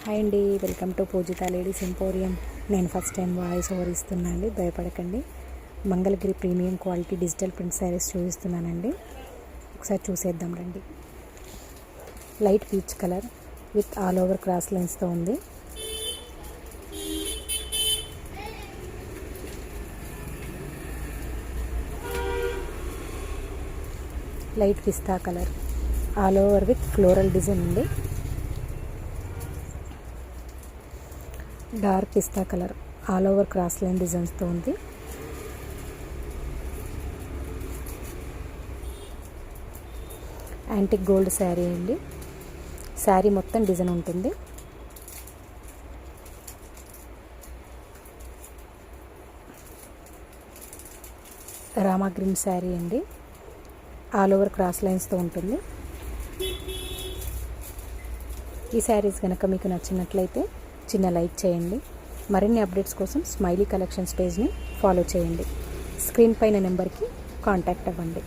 Hi అండి, welcome to Poojitha ladies emporium. నేను first time voice over ఇస్తున్నానండి, భయపడకండి. Mangalagiri premium quality digital print sarees చూపిస్తున్నానండి. ఒకసారి చూసేద్దాం రండి. Light peach colour with all over cross లైన్స్తో ఉంది. Light pista colour all over with floral design ఉంది. Dark pista colour all over cross line డిజైన్స్తో ఉంది. యాంటిక్ గోల్డ్ శారీ అండి. శారీ మొత్తం డిజైన్ ఉంటుంది. రామా గ్రీన్ శారీ అండి. ఆల్ ఓవర్ క్రాస్ లైన్స్తో ఉంటుంది. ఈ శారీస్ కనుక మీకు నచ్చినట్లయితే చిన్న లైక్ చేయండి. మరిన్ని అప్డేట్స్ కోసం స్మైలీ కలెక్షన్స్ పేజ్ని ఫాలో చేయండి. స్క్రీన్ పైన నెంబర్కి కాంటాక్ట్ అవ్వండి.